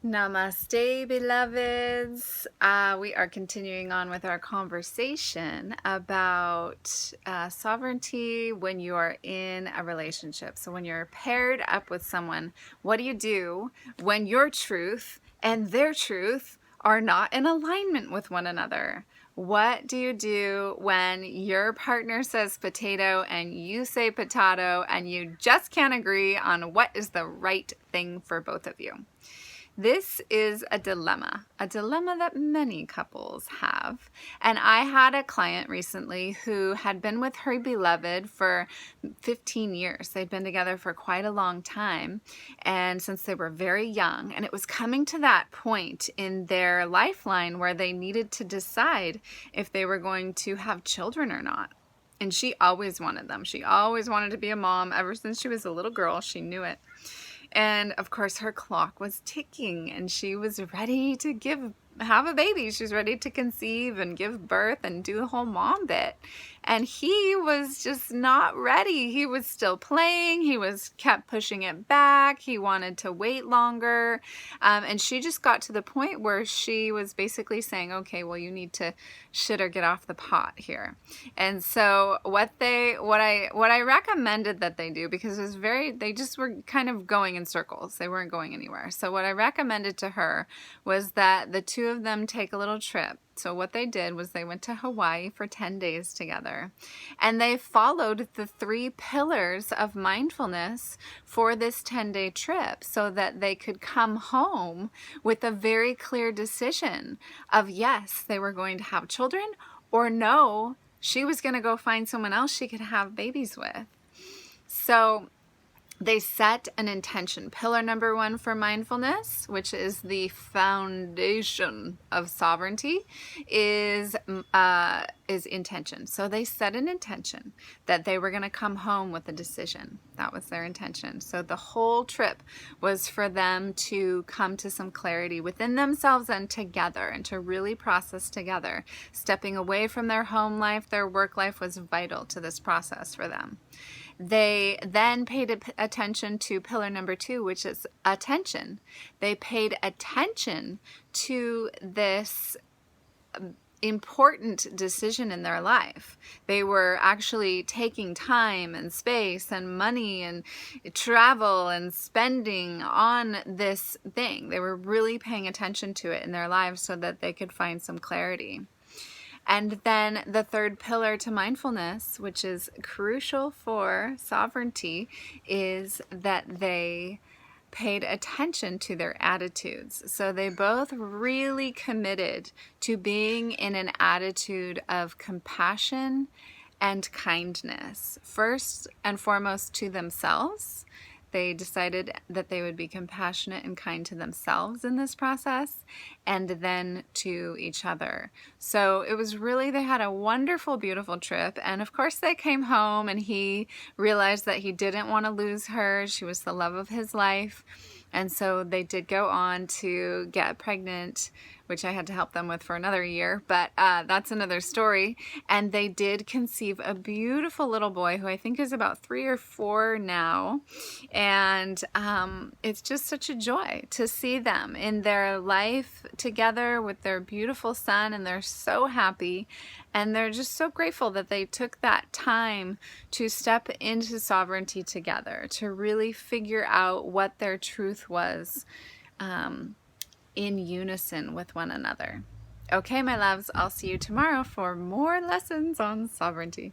Namaste, beloveds. We are continuing on with our conversation about sovereignty when you are in a relationship. So, when you're paired up with someone, what do you do when your truth and their truth are not in alignment with one another? What do you do when your partner says potato and you say potato and you just can't agree on what is the right thing for both of you? This is a dilemma that many couples have. And I had a client recently who had been with her beloved for 15 years. They'd been together for quite a long time, and since they were very young, and it was coming to that point in their lifeline where they needed to decide if they were going to have children or not. And she always wanted them. She always wanted to be a mom. Ever since she was a little girl, she knew it. And of course her clock was ticking and she was ready to have a baby. She was ready to conceive and give birth and do the whole mom bit. And he was just not ready. He was still playing. He kept pushing it back. He wanted to wait longer. And she just got to the point where she was basically saying, okay, well, you need to shit or get off the pot here. And so what I recommended that they do, because it was they just were kind of going in circles. They weren't going anywhere. So what I recommended to her was that the two of them take a little trip. So what they did was they went to Hawaii for 10 days together, and they followed the 3 pillars of mindfulness for this 10-day trip so that they could come home with a very clear decision of yes, they were going to have children, or no, she was going to go find someone else she could have babies with. So they set an intention. Pillar number 1 for mindfulness, which is the foundation of sovereignty, is intention. So they set an intention that they were going to come home with a decision. That was their intention. So the whole trip was for them to come to some clarity within themselves and together, and to really process together. Stepping away from their home life, their work life, was vital to this process for them. They then paid attention to pillar number 2, which is attention. They paid attention to this important decision in their life. They were actually taking time and space and money and travel and spending on this thing. They were really paying attention to it in their lives so that they could find some clarity. And then the 3rd pillar to mindfulness, which is crucial for sovereignty, is that they paid attention to their attitudes. So they both really committed to being in an attitude of compassion and kindness. First and foremost to themselves. They decided that they would be compassionate and kind to themselves in this process, and then to each other. So it was really, they had a wonderful, beautiful trip. And of course they came home and he realized that he didn't want to lose her. She was the love of his life. And so they did go on to get pregnant, which I had to help them with for another year, but that's another story. And they did conceive a beautiful little boy who I think is about 3 or 4 now. And it's just such a joy to see them in their life together with their beautiful son, and they're so happy. And they're just so grateful that they took that time to step into sovereignty together, to really figure out what their truth was in unison with one another. Okay, my loves, I'll see you tomorrow for more lessons on sovereignty.